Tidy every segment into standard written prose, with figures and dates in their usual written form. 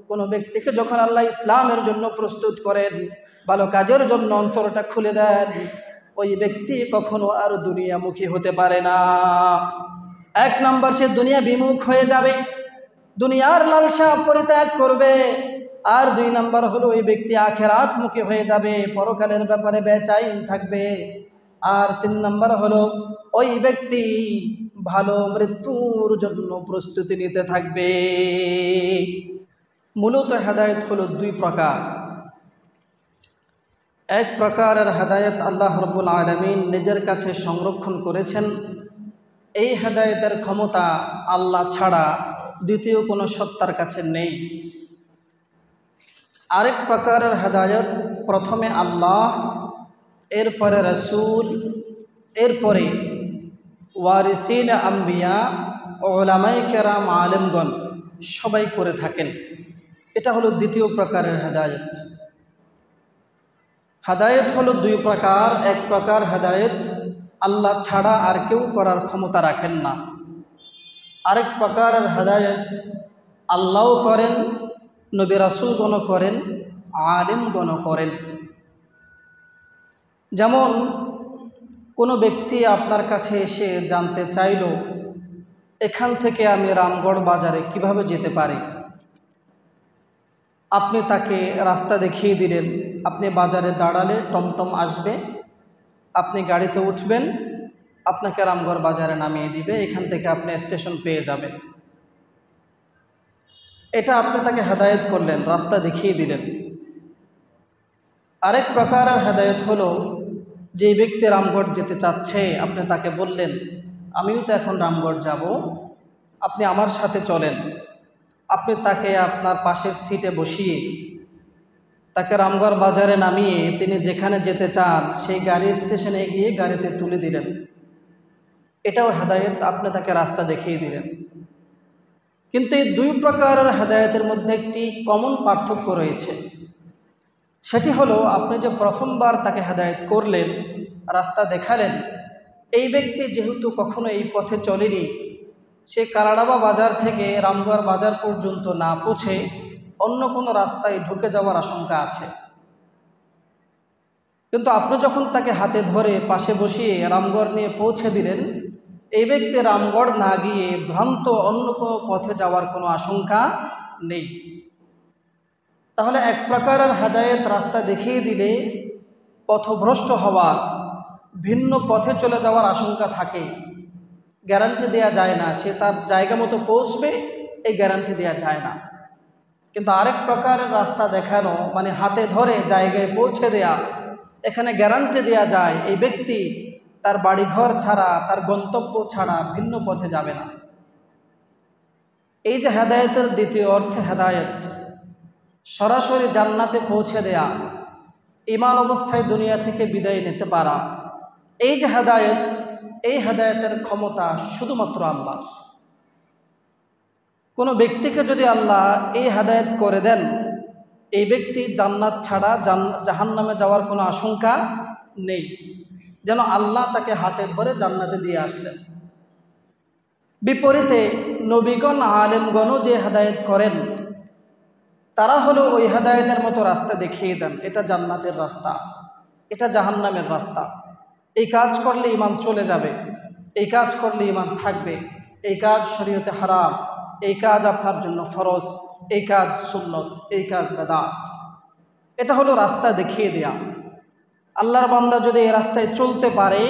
কোনো ব্যক্তিকে যখন আল্লাহ ইসলামের জন্য প্রস্তুত করেন, ভালো কাজের জন্য অন্তরটা খুলে দেন, ওই ব্যক্তি কখনো আর দুনিয়ামুখী হতে পারে না। এক নম্বর, সে দুনিয়া বিমুখ হয়ে যাবে, দুনিয়ার লালসা পরিত্যাগ করবে। আর দুই নম্বর হলো ওই ব্যক্তি আখিরাতমুখী হয়ে যাবে, পরকালের ব্যাপারে বেচাইন থাকবে। আর তিন নম্বর হলো ওই ব্যক্তি ভালো মৃত্যুর জন্য প্রস্তুতি নিতে থাকবে। মূলত হেদায়েত হলো দুই প্রকার। এক প্রকারের হেদায়েত আল্লাহ রাব্বুল আলামিন নিজের কাছে সংরক্ষণ করেছেন। এই হেদায়েতের ক্ষমতা আল্লাহ ছাড়া দ্বিতীয় কোনো সত্তার কাছে নেই। আরেক প্রকারের হেদায়েত প্রথমে আল্লাহ, এরপরে রাসূল, এরপরে ওয়ারিসিন আম্বিয়া, উলামায়ে কেরাম, আলেমগণ সবাই করে থাকেন। এটা হলো দ্বিতীয় প্রকারের হেদায়েত। হেদায়েত হলো দুই প্রকার। এক প্রকার হেদায়েত আল্লাহ ছাড়া আর কেউ করার ক্ষমতা রাখেন না। আরেক প্রকারের হেদায়েত আল্লাহও করেন, নবী রাসূলগণও করেন, আলেমগণও করেন। যেমন কোনো ব্যক্তি আপনার কাছে এসে জানতে চাইল, এখান থেকে আমি রামগড় বাজারে কিভাবে যেতে পারি। আপনি তাকে রাস্তা দেখিয়ে দিলেন। আপনি বাজারে দাঁড়ালে টমটম আসবে, আপনি গাড়িতে উঠবেন, আপনাকে রামগড় বাজারে নামিয়ে দিবে, এখান থেকে আপনি স্টেশন পেয়ে যাবেন। এটা আপনি তাকে হেদায়েত করলেন, রাস্তা দেখিয়ে দিলেন। আরেক প্রকারের হেদায়েত হলো, যে ব্যক্তি রামগড় যেতে চাচ্ছে আপনি তাকে বললেন, আমিও তো এখন রামগড় যাব, আপনি আমার সাথে চলেন। আপনি তাকে আপনার পাশের সিটে বসিয়ে তাকে রামগড় বাজারে নামিয়ে তিনি যেখানে যেতে চান সেই গাড়ির স্টেশনে গিয়ে গাড়িতে তুলে দিলেন। এটাও হেদায়েত, আপনি তাকে রাস্তা দেখিয়ে দিলেন। কিন্তু এই দুই প্রকারের হেদায়েতের মধ্যে একটি কমন পার্থক্য রয়েছে। সেটি হলো, আপনি যে প্রথমবার তাকে হেদায়েত করলেন, রাস্তা দেখালেন, এই ব্যক্তি যেহেতু কখনো এই পথে চলেনি, সে কালাডাবা বাজার থেকে রামগড় বাজার পর্যন্ত না পৌঁছে অন্য কোনো রাস্তায় ঢুকে যাওয়ার আশঙ্কা আছে। কিন্তু আপনি যখন তাকে হাতে ধরে পাশে বসিয়ে রামগড় নিয়ে পৌঁছে দিলেন, এই ব্যক্তি রামগড় না গিয়ে ভ্রান্ত অন্য কোনো পথে যাওয়ার কোনো আশঙ্কা নেই। তাহলে এক প্রকারের হেদায়েত রাস্তা দেখিয়ে দিলে পথভ্রষ্ট হওয়ার, ভিন্ন পথে চলে যাওয়ার আশঙ্কা থাকে, গ্যারান্টি দেয়া যায় না সে তার জায়গা মতো পৌঁছবে, এই গ্যারান্টি দেয়া যায় না। কিন্তু আরেক প্রকারের রাস্তা দেখানো মানে হাতে ধরে জায়গায় পৌঁছে দেয়া, এখানে গ্যারান্টি দেয়া যায় এই ব্যক্তি তার বাড়িঘর ছাড়া, তার গন্তব্য ছাড়া ভিন্ন পথে যাবে না। এই যে হেদায়েতের দ্বিতীয় অর্থে হেদায়েত, সরাসরি জান্নাতে পৌঁছে দেয়া, ঈমান অবস্থায় দুনিয়া থেকে বিদায় নিতে পারা, এই যে হেদায়েত, এই হেদায়েতের ক্ষমতা শুধুমাত্র আল্লাহর। কোনো ব্যক্তিকে যদি আল্লাহ এই হেদায়েত করে দেন, এই ব্যক্তি জান্নাত ছাড়া জাহান্নামে যাওয়ার কোনো আশঙ্কা নেই, যেন আল্লাহ তাকে হাতে ধরে জান্নাতে দিয়ে আসলেন। বিপরীতে নবীগণ, আলেমগণও যে হেদায়েত করেন, তারা হলো ওই হেদায়েতের মতো রাস্তা দেখিয়ে দেন, এটা জান্নাতের রাস্তা, এটা জাহান্নামের রাস্তা, এই কাজ করলে ঈমান চলে যাবে, এই কাজ করলে ঈমান থাকবে, এই কাজ শরীয়তে হারাম, এই কাজ আপনার জন্য ফরজ, এই কাজ সুন্নত, এই কাজ বেদাত। এটা হলো রাস্তা দেখিয়ে দেয়া। আল্লাহর বান্দা যদি এই রাস্তায় চলতে পারে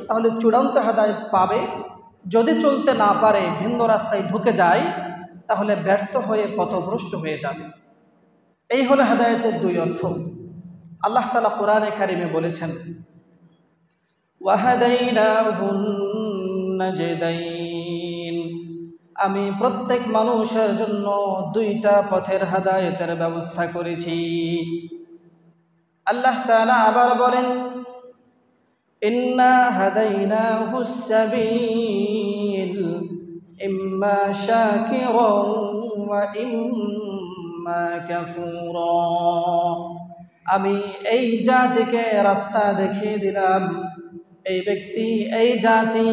তাহলে চূড়ান্ত হেদায়েত পাবে, যদি চলতে না পারে, ভিন্ন রাস্তায় ঢুকে যায়, তাহলে ব্যর্থ হয়ে পথভ্রষ্ট হয়ে যাবে। এই হলো হেদায়েতের দুই অর্থ। আল্লাহ তাআলা কোরআনে কারিমে বলেছেন, ওয়াহাদাইনাহুন নাজদাইন, আমি প্রত্যেক মানুষের জন্য দুইটা পথের হেদায়েতের ব্যবস্থা করেছি। আল্লাহ তাআলা আবার বলেন, ইন্না হাদাইনাহুস সাবিল ইম্মা শাকিরান ওয়া ইম্মা কাফুরা, আমি এই জাতিকে রাস্তা দেখিয়ে দিলাম। এই ব্যক্তি, এই জাতি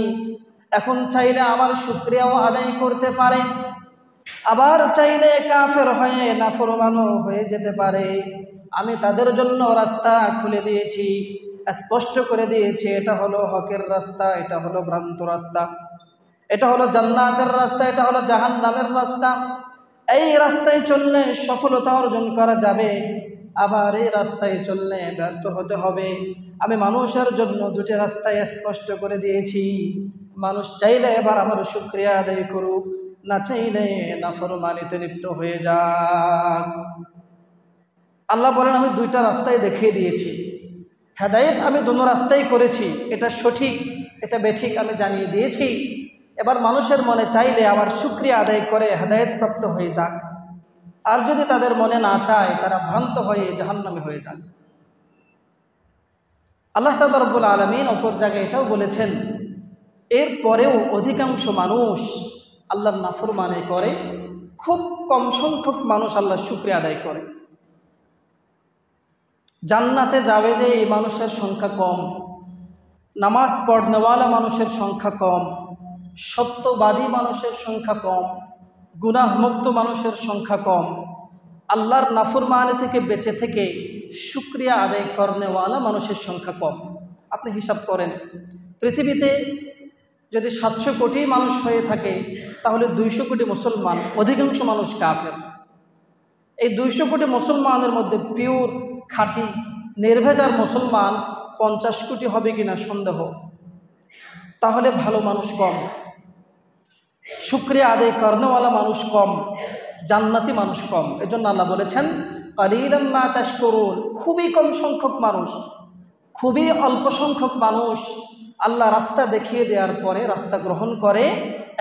এখন চাইলে আমার শুকরিয়াও আদায় করতে পারে, আবার চাইলে কাফের হয়ে নাফরমানও হয়ে যেতে পারে। আমি তাদের জন্য রাস্তা খুলে দিয়েছি, স্পষ্ট করে দিয়েছি, এটা হলো হকের রাস্তা, এটা হলো ভ্রান্ত রাস্তা, এটা হলো জান্নাতের রাস্তা, এটা হলো জাহান্নামের রাস্তা। এই রাস্তায় চললে সফলতা অর্জন করা যাবে, আবার এই রাস্তায় চললে ব্যর্থ হতে হবে। আমি মানুষের জন্য দুটি রাস্তায় স্পষ্ট করে দিয়েছি। মানুষ চাইলে এবার আমার শুকরিয়া আদায় করুক, না চাইলে নাফরমানিতে লিপ্ত হয়ে যাক। আল্লাহ বলেন, আমি দুইটা রাস্তায় দেখিয়ে দিয়েছি। হেদায়েত আমি দোনো রাস্তাই করেছি, এটা সঠিক এটা বেঠিক আমি জানিয়ে দিয়েছি। এবার মানুষের মনে চাইলে আমার শুকরিয়া আদায় করে হেদায়েত প্রাপ্ত হয়ে যাক, আর যদি তাদের মনে না চায় তারা ভ্রান্ত হয়ে জাহান্নামী হয়ে যাক। আল্লাহ তাআলা রব্বুল আলামিন অপর জায়গায় এটাও বলেছেন, এরপরেও অধিকাংশ মানুষ আল্লাহর নাফরমানি করে, খুব কম সংখ্যক মানুষ আল্লাহর শুকরিয়া আদায় করে। জান্নাতে যাবে যে এই মানুষের সংখ্যা কম, নামাজ পড়নেওয়ালা মানুষের সংখ্যা কম, সত্যবাদী মানুষের সংখ্যা কম, গুনাহমুক্ত মানুষের সংখ্যা কম, আল্লাহর নাফরমানি থেকে বেঁচে থেকে শুকরিয়া আদায় করনেওয়ালা মানুষের সংখ্যা কম। আপনি হিসাব করেন, পৃথিবীতে যদি 700 কোটি মানুষ হয়ে থাকে তাহলে 200 কোটি মুসলমান, অধিকাংশ মানুষ কাফের। এই 200 কোটি মুসলমানের মধ্যে পিওর খাঁটি নির্ভেজাল মুসলমান 50 কোটি হবে কিনা সন্দেহ। তাহলে ভালো মানুষ কম, শুকরিয়া আদায় করনেওয়ালা মানুষ কম, জান্নাতি মানুষ কম। এজন্য আল্লাহ বলেছেন, কালিলাম মা তাশকুরুন, খুবই কম সংখ্যক মানুষ, খুবই অল্প সংখ্যক মানুষ আল্লাহ রাস্তা দেখিয়ে দেওয়ার পরে রাস্তা গ্রহণ করে,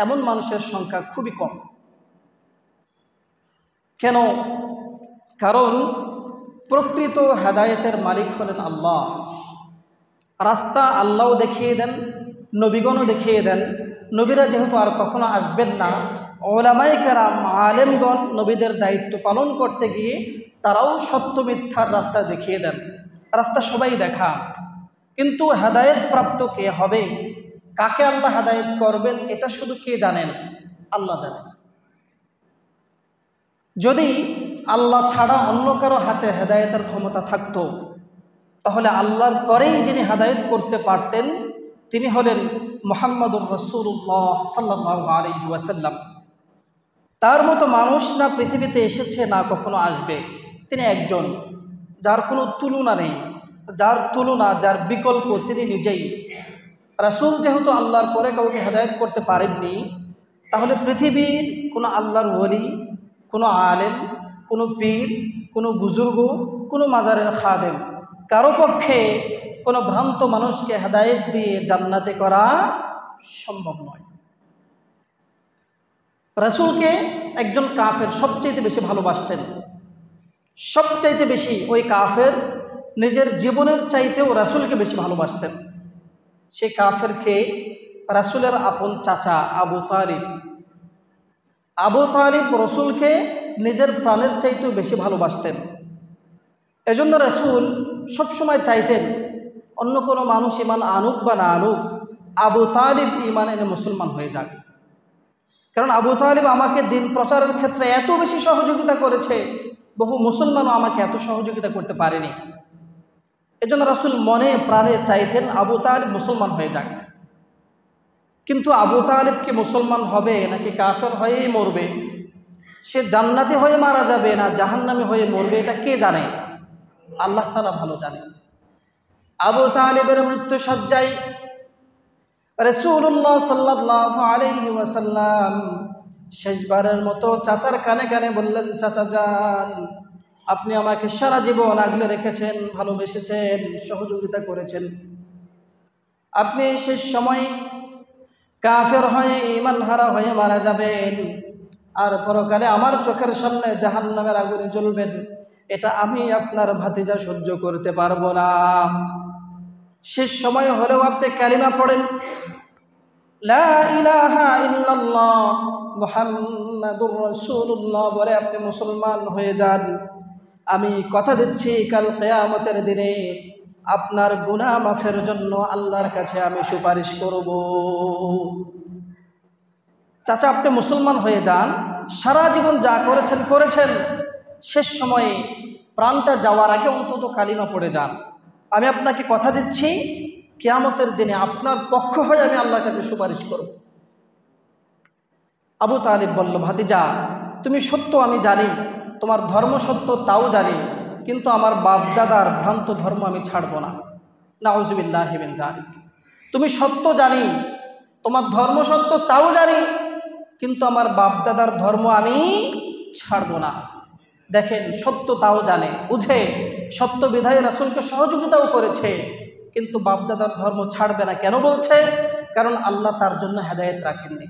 এমন মানুষের সংখ্যা খুবই কম। কেন? কারণ প্রকৃত হেদায়েতের মালিক হলেন আল্লাহ। রাস্তা আল্লাহও দেখিয়ে দেন, নবীগণও দেখিয়ে দেন। নবীরা যেহেতু আর কখনো আসবেন না, ওলামায়ে কেরাম আলেমগণ নবীদের দায়িত্ব পালন করতে গিয়ে তারাও সত্য মিথ্যার রাস্তা দেখিয়ে দেন। রাস্তা সবাই দেখা, কিন্তু হেদায়েত প্রাপ্ত কে হবে, কাকে আল্লাহ হেদায়েত করবেন, এটা শুধু কে জানেন? আল্লাহ জানেন। যদি আল্লাহ ছাড়া অন্য কারো হাতে হেদায়েতের ক্ষমতা থাকতো, তাহলে আল্লাহর পরেই যিনি হেদায়েত করতে পারতেন তিনি হলেন মুহাম্মদুর রাসূলুল্লাহ সাল্লাল্লাহু আলাইহি ওয়াসাল্লাম। তার মতো মানুষ না পৃথিবীতে এসেছে না কখনো আসবে। তিনি একজন, যার কোনো তুলনা নেই, যার তুলনা, যার বিকল্প তিনি নিজেই। রাসূল যেহেতু আল্লাহর পরে কাউকে হেদায়েত করতে পারেননি, তাহলে পৃথিবীর কোনো আল্লাহর ওলি, কোনো আলেম, কোনো পীর, কোনো বুজুর্গ, কোনো মাজারের খাদেম, কারো পক্ষে কোনো ভ্রান্ত মানুষকে হেদায়েত দিয়ে জান্নাতে করা সম্ভব নয়। রাসূলকে একজন কাফের সবচাইতে বেশি ভালোবাসতেন, সবচাইতে বেশি। ওই কাফের নিজের জীবনের চাইতেও রাসূলকে বেশি ভালোবাসতেন। সে কাফেরকে রাসূলের আপন চাচা আবু তালিব, আবু তালিব রাসূলকে নিজের প্রাণের চাইতেও বেশি ভালোবাসতেন। এজন্য রাসূল সবসময় চাইতেন অন্য কোনো মানুষ ঈমান আনুক বা না আনুক, আবু তালিব ঈমান এনে মুসলমান হয়ে যাক। কারণ আবু তালিব আমাকে দিন প্রচারের ক্ষেত্রে এত বেশি সহযোগিতা করেছে, বহু মুসলমানও আমাকে এত সহযোগিতা করতে পারেনি। এজন্য রাসূল মনে প্রাণে চাইতেন আবু তালিব মুসলমান হয়ে যাক। কিন্তু আবু তালিব কি মুসলমান হবে নাকি কাফের হয়েই মরবে, সে জান্নাতি হয়ে মারা যাবে না জাহান্নামী হয়ে মরবে, এটা কে জানে? আল্লাহ তাআলা ভালো জানেন। আবু তালিবের মৃত্যু সজ্জায় রাসূলুল্লাহ সাল্লাল্লাহু আলাইহি ওয়াসাল্লাম শেষবারের মতো চাচার কানে কানে বললেন, চাচা যান, আপনি আমাকে সারা জীবন আগলে রেখেছেন, ভালোবেসেছেন, সহযোগিতা করেছেন। আপনি শেষ সময় কাফের হয়ে ঈমান হারা হয়ে মারা যাবেন, আর পরকালে আমার চোখের সামনে জাহান্নামের আগুনে জ্বলবেন, এটা আমি আপনার ভাতিজা সহ্য করতে পারবো না। শেষ সময় হলেও আপনি কালিমা পড়েন, লা ইলাহা ইল্লাল্লাহ মুহাম্মাদুর রাসূলুল্লাহ বলে আপনি মুসলমান হয়ে যান। আমি কথা দিচ্ছি কাল কিয়ামতের দিনে আপনার গুনাহ মাফের জন্য আল্লাহর কাছে আমি সুপারিশ করব। চাচা আপনি মুসলমান হয়ে যান, সারা জীবন যা করেছেন করেছেন, শেষ সময়ে প্রাণটা যাওয়ার আগে অন্তত কালিমা পড়ে যান। আমি আপনাকে কথা দিচ্ছি, কিয়ামতের দিনে আপনার পক্ষ হয়ে আমি আল্লাহর কাছে সুপারিশ করব। আবু তালিব বলল, ভাতিজা তুমি সত্য আমি জানি, তোমার ধর্ম সত্য তাও জানি, কিন্তু আমার বাপদাদার ভ্রান্ত ধর্ম আমি ছাড়ব না। নাউজুবিল্লাহি মিন যালিক। তুমি সত্য জানি, তোমার ধর্ম সত্য তাও জানি, কিন্তু আমার বাপদাদার ধর্ম আমি ছাড়ব না। দেখেন, সত্য তাও জানে, বুঝে, সত্য বিধায় রাসূলকে সহযোগিতাও করেছে, কিন্তু বাপদাদার ধর্ম ছাড়বে না। কেন বলছে? কারণ আল্লাহ তার জন্য হেদায়েত রাখেননি।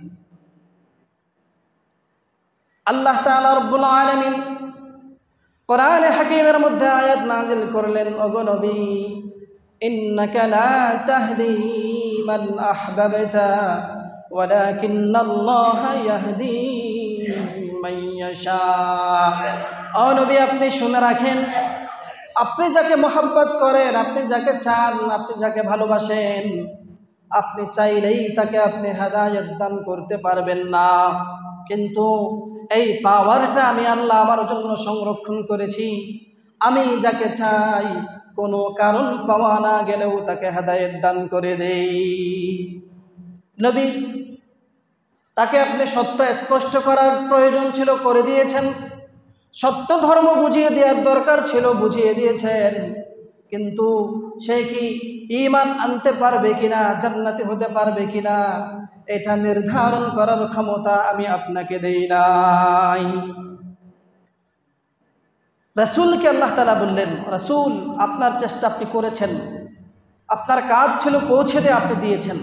আল্লাহ তাআলা রব্বুল আলামিন কোরআনে হাকীমের মধ্যে আয়াত নাযিল করলেন, ওগো নবী, ইন্নাকা লা তাহদি মান আহবাবতা ওয়ালাকিন্নাল্লাহা ইয়াহদি মান ইয়াশা। ও নবী, আপনি শুনে রাখেন, আপনি যাকে মহব্বত করেন, আপনি যাকে চান, আপনি যাকে ভালোবাসেন, আপনি চাইলেই তাকে আপনি হেদায়েত দান করতে পারবেন না। কিন্তু এই পাওয়ারটা আমি আল্লাহ আমার জন্য সংরক্ষণ করেছি। আমি যাকে চাই কোনো কারণ পাওয়া না গেলেও তাকে হেদায়েত দান করে দেই। নবী, তাকে আপনি সত্য স্পষ্ট করার প্রয়োজন ছিল, করে দিয়েছেন। সত্য ধর্ম বুঝিয়ে দেওয়ার দরকার ছিল, বুঝিয়ে দিয়েছেন। কিন্তু সে কি ঈমান আনতে পারবে কিনা, জান্নাতি হতে পারবে কিনা, এটা নির্ধারণ করার ক্ষমতা আমি আপনাকে দেই নাই। রাসূলকে আল্লাহ তাআলা বললেন, রাসূল আপনার চেষ্টা আপনি করেছেন, আপনার কাজ ছিল পৌঁছে দিয়ে আপনি দিয়েছেন,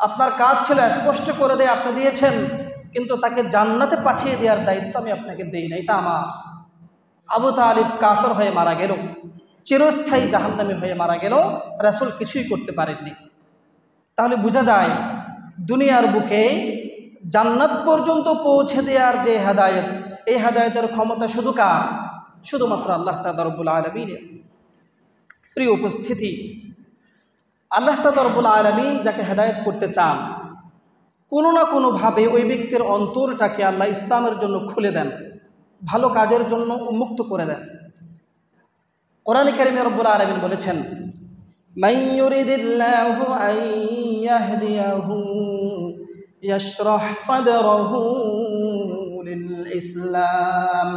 আপনার কাজ ছিল স্পষ্ট করে দিয়ে আপনি দিয়েছেন, কিন্তু তাকে জান্নাতে পাঠিয়ে দেওয়ার দায়িত্ব আমি আপনাকে দেই না, এটা আমার। আবু তালিব কাফের হয়ে মারা গেল, চিরস্থায়ী জাহান্নামী হয়ে মারা গেল, রাসূল কিছুই করতে পারেননি। তাহলে বোঝা যায় দুনিয়ার বুকে জান্নাত পর্যন্ত পৌঁছে দেওয়ার যে হেদায়েত, এই হেদায়েতের ক্ষমতা শুধু কার? শুধুমাত্র আল্লাহ তাআলা রব্বুল আলামিনের। প্রিয় উপস্থিতি, আল্লাহ তাআলা রব্বুল আলামিন যাকে হেদায়েত করতে চান, কোনো না কোনোভাবে ওই ব্যক্তির অন্তরটাকে আল্লাহ ইসলামের জন্য খুলে দেন, ভালো কাজের জন্য উন্মুক্ত করে দেন। কোরআনে কারিমে রব্বুল আলামিন বলেছেন, মান ইউরিদিল্লাহু আন ইয়াহদিয়াহু ইয়াশরাহ সাদরাহু লিল ইসলাম।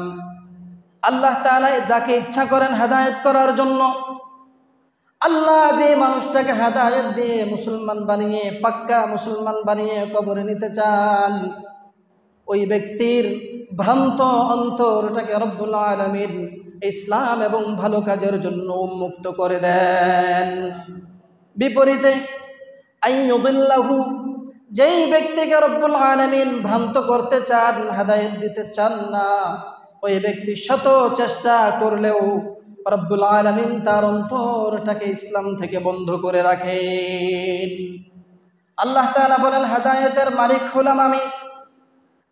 আল্লাহ তাআলা যাকে ইচ্ছা করেন হেদায়েত করার জন্য, আল্লাহ যে মানুষটাকে হেদায়েত দিয়ে মুসলমান বানিয়ে, পাক্কা মুসলমান বানিয়ে কবরে নিতে চান, ওই ব্যক্তির ভ্রান্ত অন্তরটাকে রব্বুল আলামিন ইসলাম এবং ভালো কাজের জন্য উন্মুক্ত করে দেন। বিপরীতে আইয়ুদিল্লাহু, যেই ব্যক্তিকে রব্বুল আলামিন ভ্রান্ত করতে চান, হেদায়েত দিতে চান না, ওই ব্যক্তি শত চেষ্টা করলেও রব্বুল আলামিন তার অন্তরটাকে ইসলাম থেকে বন্ধ করে রাখেন। আল্লাহ তাআলা বলেন, হেদায়েতের মালিক হলাম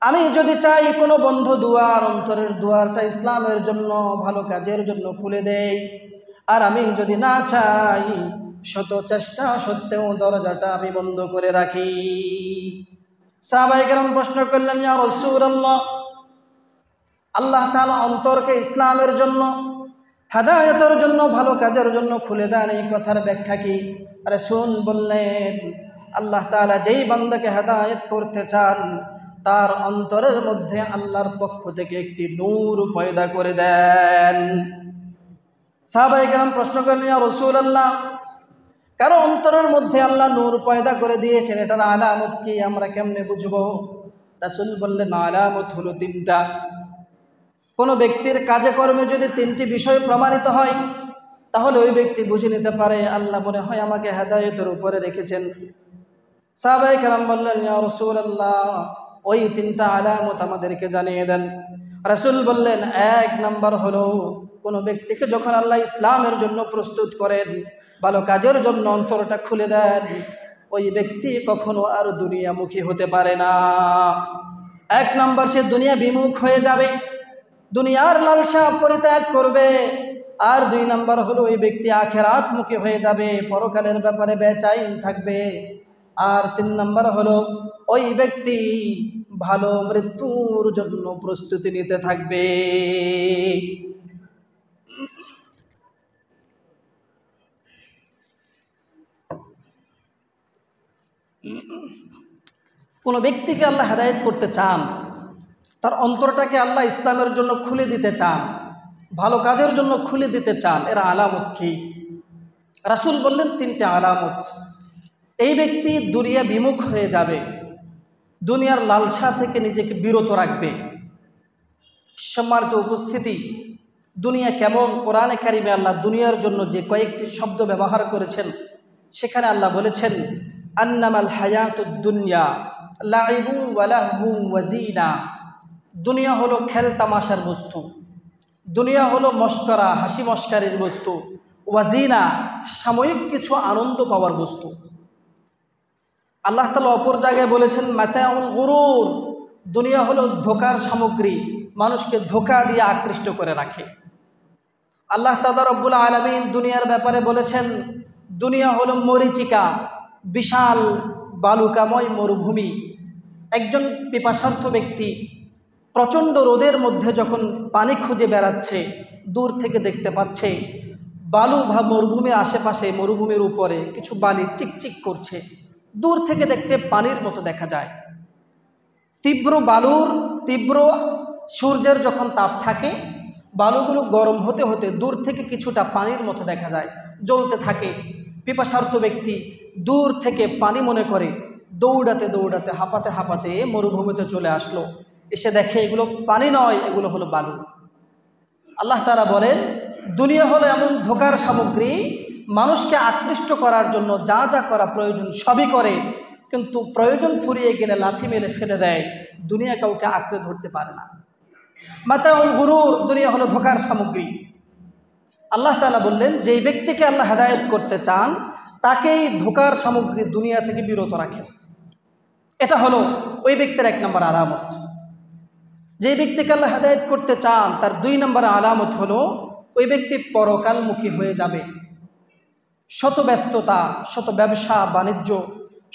আমি যদি চাই কোনো বন্ধ দুয়ার, অন্তরের দুয়ারটা ইসলামের জন্য, ভালো কাজের জন্য খুলে দেই, আর আমি যদি না চাই, শত চেষ্টা সত্ত্বেও দরজাটা আমি বন্ধ করে রাখি। সাহাবায়ে কেরাম প্রশ্ন করলেন, ইয়া রাসূলুল্লাহ, আল্লাহ তাআলা অন্তরকে ইসলামের জন্য, হেদায়েতের জন্য, ভালো কাজের জন্য খুলে দেন, এই কথার ব্যাখ্যা কি? রাসূল বললেন, আল্লাহ তাআলা যেই বান্দাকে হেদায়েত করতে চান, তার অন্তরের মধ্যে আল্লাহর পক্ষ থেকে একটি নূর পয়দা করে দেন। সাহাবায়ে কেরাম প্রশ্ন করলেন, ইয়া রাসূলুল্লাহ, কারো অন্তরের মধ্যে আল্লাহ নূর পয়দা করে দিয়েছেন, এটার আলামত কি, আমরা কেমনে বুঝবো? রাসূল বললেন, আলামত হলো তিনটা। কোনো ব্যক্তির কাজে কর্মে যদি তিনটি বিষয় প্রমাণিত হয়, তাহলে ওই ব্যক্তি বুঝে নিতে পারে আল্লাহ মনে হয় আমাকে হেদায়েতের উপরে রেখেছেন। সাহাবায়ে কেরাম বললেন, ইয়া রাসূলুল্লাহ, ওই তিনটা আলামত আমাদেরকে জানিয়ে দেন। রাসূল বললেন, এক নাম্বার হলো, কোনো ব্যক্তিকে যখন আল্লাহ ইসলামের জন্য প্রস্তুত করেন, ভালো কাজের জন্য অন্তরটা খুলে দেন, ওই ব্যক্তি কখনো আর দুনিয়ামুখী হতে পারে না। এক নাম্বার, সে দুনিয়া বিমুখ হয়ে যাবে, দুনিয়ার লালসা পরিত্যাগ করবে। আর দুই নাম্বার হলো, ওই ব্যক্তি আখিরাতমুখী হয়ে যাবে, পরকালের ব্যাপারে বেচাইন থাকবে। আর 3 নম্বর হলো ওই ব্যক্তি ভালো মৃত্যুর জন্য প্রস্তুতি নিতে থাকবে। কোনো ব্যক্তিকে আল্লাহ হেদায়েত করতে চান, তার অন্তরটাকে আল্লাহ ইসলামের জন্য খুলে দিতে চান, ভালো কাজের জন্য খুলে দিতে চান, এর আলামত কি? রাসূল বললেন 3টে আলামত। এই ব্যক্তি দুনিয়া বিমুখ হয়ে যাবে, দুনিয়ার লালসা থেকে নিজেকে বিরত রাখবে। সম্মানিত উপস্থিতি, দুনিয়া কেমন? কোরআনে কারিমে আল্লাহ দুনিয়ার জন্য যে কয়েকটি শব্দ ব্যবহার করেছেন, সেখানে আল্লাহ বলেছেন আন্নামাল হায়াতুদ দুনিয়া লাইবুন ওয়া লাহবুন ওয়া জিনা। দুনিয়া হলো খেল তামাশার বস্তু, দুনিয়া হলো মশকরা হাসি মশকারির বস্তু, ওয়াজিনা সাময়িক কিছু আনন্দ পাওয়ার বস্তু। আল্লাহ তাআলা অপর জায়গায় বলেছেন মাতাউল গুরুর, দুনিয়া হলো ধোকার সামগ্রী, মানুষকে ধোকা দিয়ে আকৃষ্ট করে রাখে। আল্লাহ তাআলা রব্বুল আলামিন দুনিয়ার ব্যাপারে বলেছেন দুনিয়া হলো মরীচিকা, বিশাল বালুকাময় মরুভূমি। একজন পিপাসার্থ ব্যক্তি প্রচণ্ড রোদের মধ্যে যখন পানি খুঁজে বেড়াচ্ছে, দূর থেকে দেখতে পাচ্ছে বালু বা মরুভূমির আশেপাশে, মরুভূমির উপরে কিছু বালি চিকচিক করছে, দূর থেকে দেখতে পানির মতো দেখা যায়। তীব্র সূর্যের যখন তাপ থাকে, বালুগুলো গরম হতে হতে দূর থেকে কিছুটা পানির মতো দেখা যায়, জ্বলতে থাকে। পিপাসার্থ ব্যক্তি দূর থেকে পানি মনে করে দৌড়াতে দৌড়াতে হাঁপাতে হাঁপাতে মরুভূমিতে চলে আসলো, এসে দেখে এগুলো পানি নয়, এগুলো হলো বালু। আল্লাহ তাআলা বলেন দুনিয়া হলো এমন ধোকার সামগ্রী, মানুষকে আকৃষ্ট করার জন্য যা যা করা প্রয়োজন সবই করে, কিন্তু প্রয়োজন ফুরিয়ে গেলে লাথি মেলে ফেলে দেয়। দুনিয়া কাউকে আঁকড়ে ধরতে পারে না। মাতাউল গুরুর, দুনিয়া হলো ধোকার সামগ্রী। আল্লাহ তাআলা বললেন যেই ব্যক্তিকে আল্লাহ হেদায়েত করতে চান তাকেই ধোকার সামগ্রী দুনিয়া থেকে বিরত রাখেন। এটা হলো ওই ব্যক্তির 1 নম্বর আলামত। যে ব্যক্তিকে আল্লাহ হেদায়েত করতে চান তার 2 নম্বর আলামত হলো ওই ব্যক্তি পরকালমুখী হয়ে যাবে। শত ব্যস্ততা, শত ব্যবসা বাণিজ্য,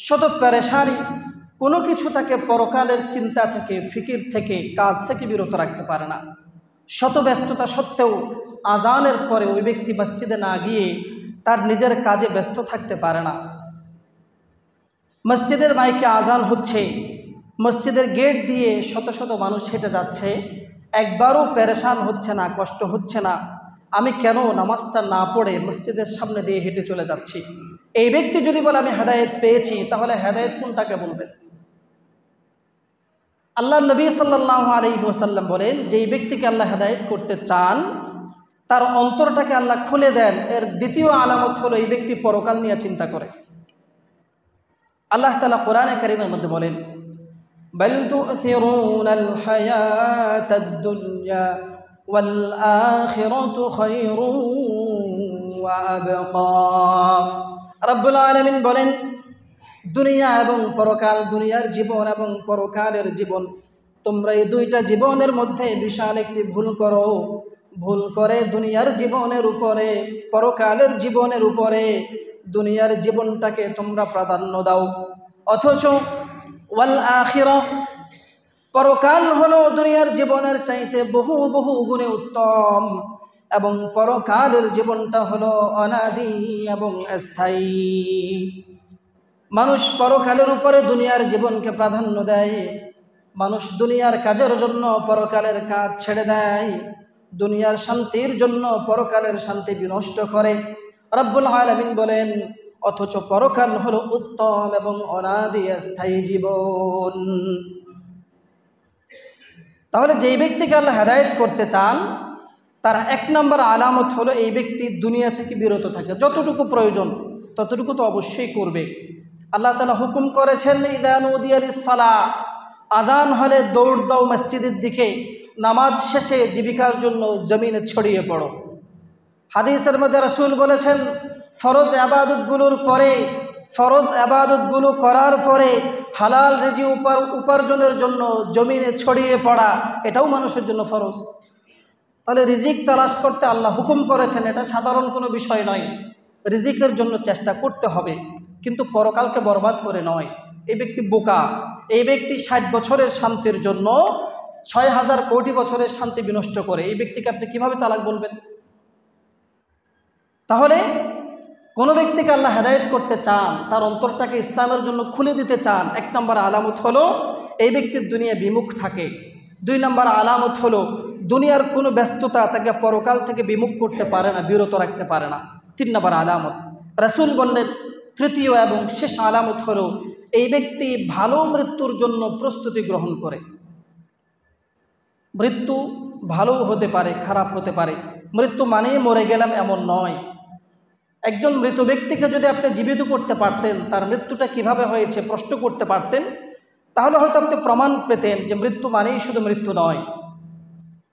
শত পেরেশানি, কোনো কিছু তাকে পরকালের চিন্তা থেকে, ফিকির থেকে, কাজ থেকে বিরত রাখতে পারে না। শত ব্যস্ততা সত্ত্বেও আজানের পরে ওই ব্যক্তি মসজিদে না গিয়ে তার নিজের কাজে ব্যস্ত থাকতে পারে না। মসজিদের মাইকে আজান হচ্ছে, মসজিদের গেট দিয়ে শত শত মানুষ হেঁটে যাচ্ছে, একবারও পেরেশান হচ্ছে না, কষ্ট হচ্ছে না আমি কেন নামাজটা না পড়ে মসজিদের সামনে দিয়ে হেঁটে চলে যাচ্ছি। এই ব্যক্তি যদি বলে আমি হেদায়েত পেয়েছি, তাহলে হেদায়েত কোনটাকে বলবেন? আল্লাহ নবী সাল্লাল্লাহু আলাইহি ওয়াসাল্লাম বলেন যেই ব্যক্তিকে আল্লাহ হেদায়েত করতে চান তার অন্তরটাকে আল্লাহ খুলে দেন। এর দ্বিতীয় আলামত হলো এই ব্যক্তি পরকাল নিয়ে চিন্তা করে। আল্লাহ তাআলা কোরআনে কারীমের মধ্যে বলেন বাল তু'সিরুনাল হায়াতাদ দুনিয়া ওয়াল আখিরাতু খায়রুন ওয়া আবকা। রব্বুল আলামিন বলেন দুনিয়া এবং পরকাল, দুনিয়ার জীবন এবং পরকালের জীবন, তোমরা এই দুইটা জীবনের মধ্যে বিশাল একটি ভুল করো। ভুল করে দুনিয়ার জীবনের উপরে, পরকালের জীবনের উপরে দুনিয়ার জীবনটাকে তোমরা প্রাধান্য দাও, অথচ ওয়াল আখিরাহ, পরকাল হলো দুনিয়ার জীবনের চাইতে বহু বহু গুণে উত্তম, এবং পরকালের জীবনটা হলো অনাদি এবং স্থায়ী। মানুষ পরকালের উপরে দুনিয়ার জীবনকে প্রাধান্য দেয়, মানুষ দুনিয়ার কাজের জন্য পরকালের কাজ ছেড়ে দেয়, দুনিয়ার শান্তির জন্য পরকালের শান্তি বিনষ্ট করে। রব্বুল আলামিন বলেন অথচ পরকাল হলো উত্তম এবং অনাদি স্থায়ী জীবন। তাহলে যেই ব্যক্তিকে আল্লাহ হেদায়েত করতে চান তার 1 নম্বর আলামত হলো এই ব্যক্তি দুনিয়া থেকে বিরত থাকে, যতটুকু প্রয়োজন ততটুকু তো অবশ্যই করবে। আল্লাহ তাআলা হুকুম করেছেন ইযা নুদিয়া লিস-সালাহ, আজান হলে দৌড় দাও মসজিদের দিকে, নামাজ শেষে জীবিকার জন্য জমিনে ছড়িয়ে পড়ো। হাদিসের মধ্যে রাসূল বলেছেন ফরজ ইবাদতগুলোর পরে, ফরজ ইবাদতগুলো করার পরে হালাল রিজিক উপার্জনের জন্য জমিনে ছড়িয়ে পড়া, এটাও মানুষের জন্য ফরজ। তাহলে রিজিক তালাশ করতে আল্লাহ হুকুম করেছেন, এটা সাধারণ কোনো বিষয় নয়, রিজিকের জন্য চেষ্টা করতে হবে। কিন্তু পরকালকে বরবাদ করে নয়। এই ব্যক্তি বোকা। এই ব্যক্তি 60 বছরের শান্তির জন্য 6000 কোটি বছরের শান্তি বিনষ্ট করে। এই ব্যক্তিকে আপনি কিভাবে চালাক বলবেন? তাহলে কোনো ব্যক্তিকে আল্লাহ হেদায়েত করতে চান, তার অন্তরটাকে ইসলামের জন্য খুলে দিতে চান, 1 নম্বর আলামত হলো এই ব্যক্তির দুনিয়া বিমুখ থাকে। 2 নম্বর আলামত হলো দুনিয়ার কোনো ব্যস্ততা তাকে পরকাল থেকে বিমুখ করতে পারে না, বিরত রাখতে পারে না। 3 নম্বর আলামত রাসূল বললেন, তৃতীয় এবং শেষ আলামত হলো এই ব্যক্তি ভালো মৃত্যুর জন্য প্রস্তুতি গ্রহণ করে। মৃত্যু ভালো হতে পারে, খারাপ হতে পারে। মৃত্যু মানেই মরে গেলাম এমন নয়। একজন মৃত ব্যক্তিকে যদি আপনি জীবিত করতে পারতেন, তার মৃত্যুটা কিভাবে হয়েছে প্রশ্ন করতে পারতেন, তাহলে হয়তো আপনি প্রমাণ পেতেন যে মৃত্যু মানেই শুধু মৃত্যু নয়।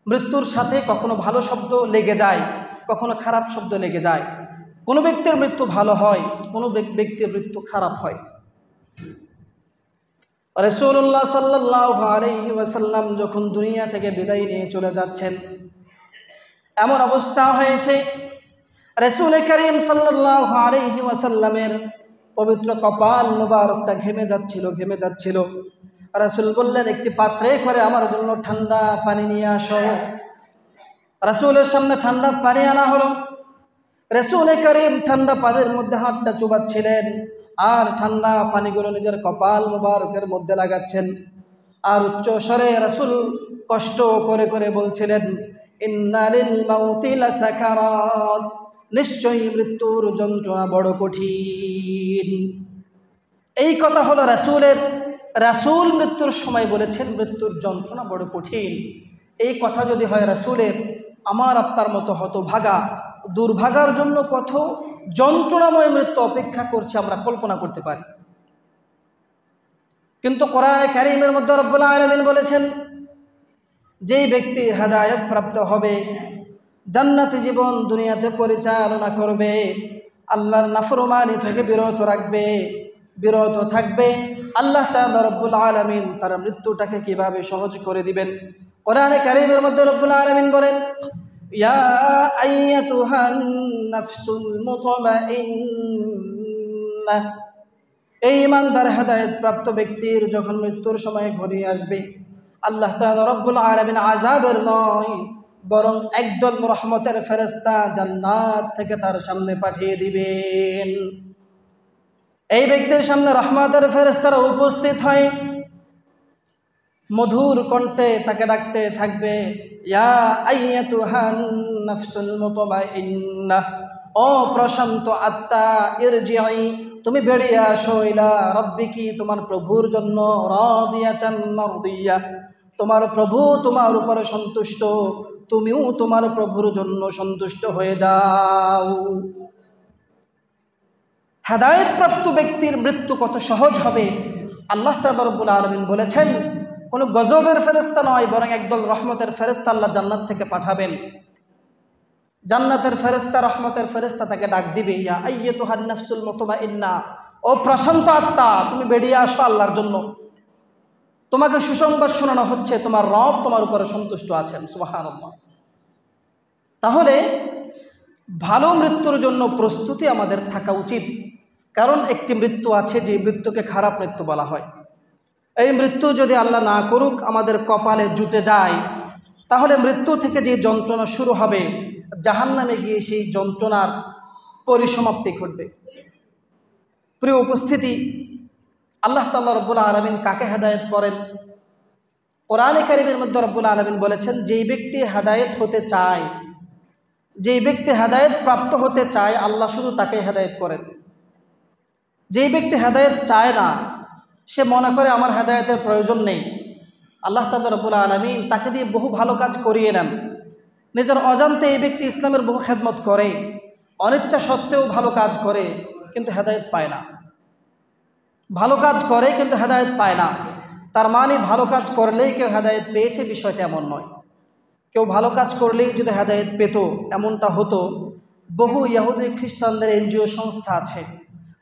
মৃত্যুর সাথে কখনো ভালো শব্দ লেগে যায়, কখনো খারাপ শব্দ লেগে যায়। কোনো ব্যক্তির মৃত্যু ভালো হয়, কোনো ব্যক্তির মৃত্যু খারাপ হয়। রাসূলুল্লাহ সাল্লাল্লাহু আলাইহি ওয়াসাল্লাম যখন দুনিয়া থেকে বিদায় নিয়ে চলে যাচ্ছেন, এমন অবস্থা হয়েছে রাসূল করিম সাল্লাল্লাহু আলাইহি ওয়াসাল্লামের পবিত্র কপাল মোবারকটা ঘেমে যাচ্ছিল। রাসূল বললেন, একটি পাত্রে করে আমার জন্য ঠান্ডা পানি নিয়ে আসো। রাসূলের সামনে ঠান্ডা পানি আনা হলো। রাসূল করিম ঠান্ডা পানির মধ্যে হাতটা চুবাচ্ছিলেন আর ঠান্ডা পানিগুলো নিজের কপাল মোবারকের মধ্যে লাগাচ্ছেন। আর উচ্চ স্বরে রাসূল কষ্ট করে করে বলছিলেন, ইন্না লিল মাউতি লাসাকারাত, নিশ্চয়ই মৃত্যুর যন্ত্রণা বড় কঠিন। এই কথা হলো রাসূলের। রাসূল মৃত্যুর সময় বলেছেন মৃত্যুর যন্ত্রণা বড় কঠিন। এই কথা যদি হয় রাসূলের, আমার আপনার মতো হতভাগা দুর্ভাগার জন্য কত যন্ত্রণাময় মৃত্যু অপেক্ষা করছে আমরা কল্পনা করতে পারি। কিন্তু কোরআনে কারীমের মধ্যে রব্বুল আলামিন বলেছেন, যেই ব্যক্তি হেদায়েত প্রাপ্ত হবে, জান্নাতি জীবন দুনিয়াতে পরিচালনা করবে, আল্লাহর নাফরমানি থেকে বিরত থাকবে, আল্লাহ তাআলা রব্বুল আলামিন তার মৃত্যুটাকে কিভাবে সহজ করে দিবেন। কোরআনে কারীমের মধ্যে রব্বুল আলামিন বলেন, ইয়া আইয়াতুহান নাফসুল মুতমাইন্নাহ, এই ইমানদার হেদায়েত প্রাপ্ত ব্যক্তির যখন মৃত্যুর সময় ঘনিয়ে আসবে, আল্লাহ তাআলা রব্বুল আলামিন আযাবের নয় বরং একদল রহমতের ফেরেশতা জান্নাত থেকে তার সামনে পাঠিয়ে দিবেন। এই ব্যক্তির সামনে রহমতের ফেরেশতারা উপস্থিত হয়, মধুর কণ্ঠে তাকে ডাকতে থাকবে, ইয়া আইয়াতুহান নাফসুল মুতমাইন্নাহ, ও প্রশান্ত আত্মা, ইরজিই, তুমি বেরিয়ে আসো, ইলা রাব্বিকি, তোমার প্রভুর জন্য, রাদিয়াতাম মারদিয়া, তোমার প্রভু তোমার উপরে সন্তুষ্ট, তুমিও তোমার প্রভুর জন্য সন্তুষ্ট হয়ে যাও। হেদায়েত প্রাপ্ত ব্যক্তির মৃত্যু কত সহজ হবে। আল্লাহ তাআলা রব্বুল আলামিন বলেছেন, কোনো গজবের ফেরেশতা নয় বরং একদল রহমতের ফেরেশতা আল্লাহ জান্নাত থেকে পাঠাবেন। জান্নাতের ফেরেশতা, রহমতের ফেরেশতা তাকে ডাক দিবে, ইয়া আইয়াতুহান নাফসুল মুতমাইন্নাহ, ও প্রশান্ত আত্মা, তুমি বেরিয়ে আসো আল্লাহর জন্য। তোমাকে সুসংবাদ শোনানো হচ্ছে, তোমার রব তোমার উপরে সন্তুষ্ট আছেন। সুবহানাল্লাহ। তাহলে ভালো মৃত্যুর জন্য প্রস্তুতি আমাদের থাকা উচিত। কারণ একটি মৃত্যু আছে যে মৃত্যুকে খারাপ মৃত্যু বলা হয়। এই মৃত্যু যদি আল্লাহ না করুক আমাদের কপালে জুটে যায়, তাহলে মৃত্যু থেকে যে যন্ত্রণা শুরু হবে, জাহান্নামে গিয়ে সেই যন্ত্রণার পরিসমাপ্তি ঘটবে। প্রিয় উপস্থিতি, আল্লাহ তাআলা রব্বুল আলামিন কাকে হেদায়েত করেন? কোরআনে কারীমের মধ্যে রব্বুল আলামিন বলেছেন, যেই ব্যক্তি হেদায়েত হতে চায়, যেই ব্যক্তি হেদায়েত প্রাপ্ত হতে চায়, আল্লাহ শুধু তাকে হেদায়েত করেন। যেই ব্যক্তি হেদায়েত চায় না, সে মনে করে আমার হেদায়েতের প্রয়োজন নেই, আল্লাহ তাআলা রব্বুল আলামিন তাকে দিয়ে বহু ভালো কাজ করিয়ে নেন। নিজের অজান্তে এই ব্যক্তি ইসলামের বহু খেদমত করে, অনিচ্ছা সত্ত্বেও ভালো কাজ করে, কিন্তু হেদায়েত পায় না। ভালো কাজ করে কিন্তু হেদায়েত পায় না। তার মানে ভালো কাজ করলেই কেউ হেদায়েত পেয়েছে, বিষয়টা এমন নয়। কেউ ভালো কাজ করলেই যদি হেদায়েত পেত, এমনটা হতো। বহু ইহুদি খ্রিস্টানদের এনজিও সংস্থা আছে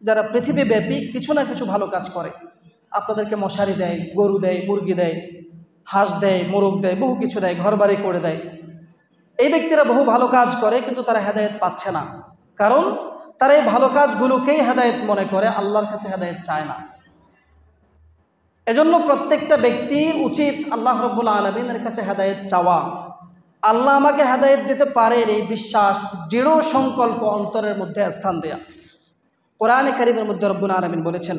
যারা পৃথিবীব্যাপী কিছু না কিছু ভালো কাজ করে। আপনাদেরকে মশারি দেয়, গরু দেয়, মুরগি দেয়, হাঁস দেয়, মোরগ দেয়, বহু কিছু দেয়, ঘর বাড়ি করে দেয়। এই ব্যক্তিরা বহু ভালো কাজ করে কিন্তু তারা হেদায়েত পাচ্ছে না। কারণ তারা এই ভালো কাজগুলোকেই হেদায়েত মনে করে, আল্লাহর কাছে হেদায়েত চায় না। এজন্য প্রত্যেকটা ব্যক্তির উচিত আল্লাহ রাব্বুল আলামিনের কাছে হেদায়েত চাওয়া। আল্লাহ আমাকে হেদায়েত দিতে পারেন এই বিশ্বাস, দৃঢ় সংকল্প অন্তরের মধ্যে স্থান দেয়া। কোরআনে কারীমের মধ্যে রব্বুল আলামিন বলেছেন,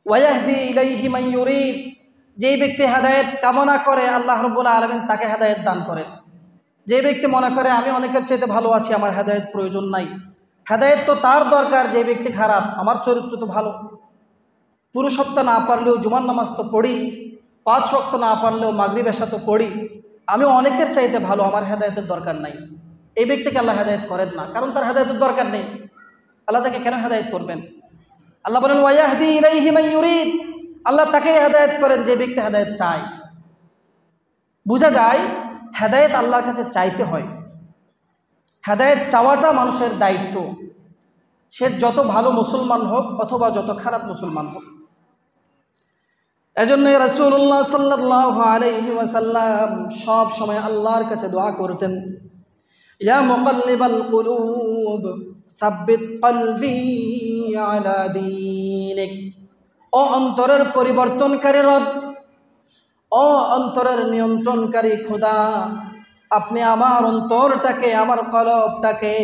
ওয়ায়াহদি ইলাইহি মান ইউরিদ, যেই ব্যক্তি হেদায়েত কামনা করে আল্লাহ রাব্বুল আলামিন তাকে হেদায়েত দান করেন। যে ব্যক্তি মনে করে আমি অনেকের চাইতে ভালো আছি, আমার হেদায়েত প্রয়োজন নাই, হেদায়েত তো তার দরকার যে ব্যক্তি খারাপ, আমার চরিত্র তো ভালো, পুরো সপ্তাহ না পারলেও জুমার নামাজ তো পড়ি, 5 ওয়াক্ত না পারলেও মাগরিব এশা তো পড়ি, আমি অনেকের চাইতে ভালো, আমার হেদায়েতের দরকার নাই। এই ব্যক্তিকে আল্লাহ হেদায়েত করেন না, কারণ তার হেদায়েতের দরকার নেই। আল্লাহ তাকে কেন হেদায়েত করবেন? আল্লাহ বলেন ওয়ায়াহদি ইলাইহি মান ইউরিদ, আল্লাহ তাকে হেদায়েত করেন যে ব্যক্তি হেদায়েত চায়। বোঝা যায় হেদায়েত আল্লাহর কাছে চাইতে হয়। হেদায়েত চাওয়াটা মানুষের দায়িত্ব, সে যত ভালো মুসলমান হোক অথবা যত খারাপ মুসলমান হোক। এজন্যই রাসূলুল্লাহ সাল্লাল্লাহু আলাইহি ওয়াসাল্লাম সব সময় আল্লাহর কাছে দোয়া করতেন, ইয়া মুকাল্লিবাল কুলুব সাব্বিত কলবি আলা দীনিক, ও অন্তরের পরিবর্তনকারী রব, ও অন্তরের নিয়ন্ত্রণকারী খোদা, আপনি আমার অন্তরটাকে, আমার কলবটাকে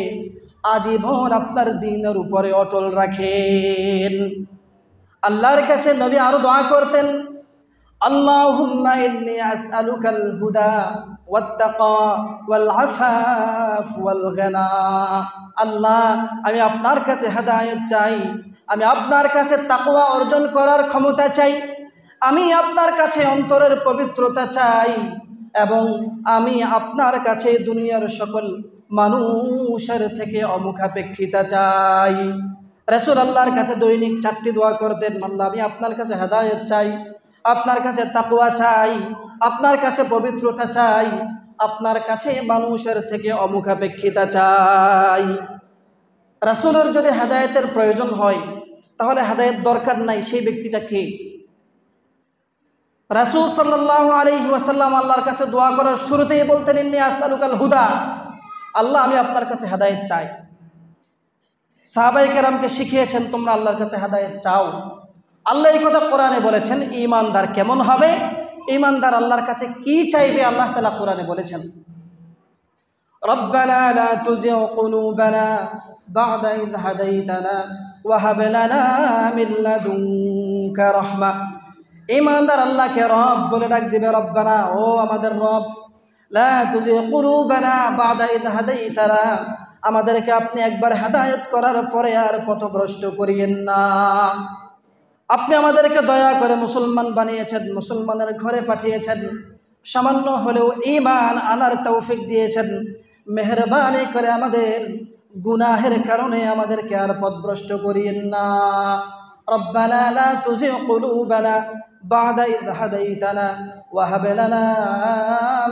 আজীবন আপনার দ্বীনের উপরে অটল রাখেন। আল্লাহর কাছে নবী আরো দোয়া করতেন, আল্লাহুম্মা ইন্নী আসআলুকাল হুদা ওয়াত-তাকা ওয়াল আফাফ ওয়াল গিনা, আল্লাহ আমি আপনার কাছে হেদায়েত চাই, আমি আপনার কাছে তাকওয়া অর্জন করার ক্ষমতা চাই, আমি আপনার কাছে অন্তরের পবিত্রতা চাই, এবং আমি আপনার কাছে দুনিয়ার সকল মানুষের থেকে অমুখাপেক্ষিতা চাই। রাসূল আল্লাহর কাছে দৈনিক 4টি দোয়া করতেন, আল্লাহ আমি আপনার কাছে হেদায়েত চাই, আপনার কাছে তাকওয়া চাই, আপনার কাছে পবিত্রতা চাই, আপনার কাছে মানুষের থেকে অমুখাপেক্ষিতা চাই। রাসূলের যদি হেদায়েতের প্রয়োজন হয়, তাহলে হেদায়েত দরকার নাই সেই ব্যক্তিটা কে? রাসূল সাল্লাল্লাহু আলাইহি ওয়াসাল্লাম আল্লাহর কাছে দোয়া করার শুরুতেই বলতেন, ইন্নী আসআলুকাল হুদা, আল্লাহ আমি আপনার কাছে হেদায়েত চাই। সাহাবায়ে কেরামকে শিখিয়েছেন তোমরা আল্লাহর কাছে হেদায়েত চাও। আল্লাহ এই কথা কোরআনে বলেছেন। ঈমানদার কেমন হবে, ঈমানদার আল্লাহর কাছে কি চাইবে, আল্লাহ তাআলা কোরআনে বলেছেন, রব্বানা লা তুজিগ কুলুবানা বা'দা ইয হাদাইতানা ওয়া হাব লানা মিন লাদুনকা রাহমা। ঈমানদার আল্লাহকে রব বলে ডাক দিবে, রব্বানা, ও আমাদের রব, লা তুজিগ কুলুবানা বা'দা ইয হাদাইতানা, আমাদেরকে আপনি একবার হেদায়েত করার পরে আর পথভ্রষ্ট করিয়েন না। আপনি আমাদেরকে দয়া করে মুসলমান বানিয়েছেন, মুসলমানের ঘরে পাঠিয়েছেন, সামান্য হলেও ঈমান আনার তৌফিক দিয়েছেন, মেহেরবানি করে আমাদের গুনাহের কারণে আমাদেরকে আর পথভ্রষ্ট করিয়েন না। রব্বানা লা তুজিগ কুলুবানা বা'দা ইয হাদাইতানা ওয়া হাব লানা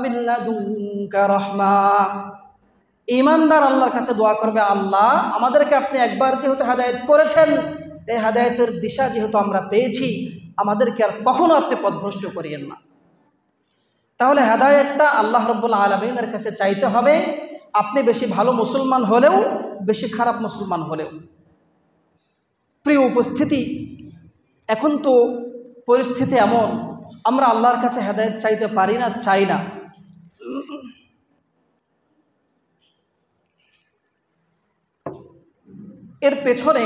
মিন লাদুনকা রাহমা। ঈমানদার আল্লাহর কাছে দোয়া করবে, আল্লাহ আমাদেরকে আপনি একবার যেহেতু হেদায়েত করেছেন, এই হেদায়েতের দিশা যেহেতু আমরা পেয়েছি, আমাদেরকে আর কখনো আপনি পথভ্রষ্ট করিয়েন না। তাহলে হেদায়েতটা আল্লাহ রাব্বুল আলামিনের কাছে চাইতে হবে, আপনি বেশি ভালো মুসলমান হলেও, বেশি খারাপ মুসলমান হলেও। প্রিয় উপস্থিতি, এখন তো পরিস্থিতি এমন, আমরা আল্লাহর কাছে হেদায়েত চাইতে পারি না, চাই না। এর পেছনে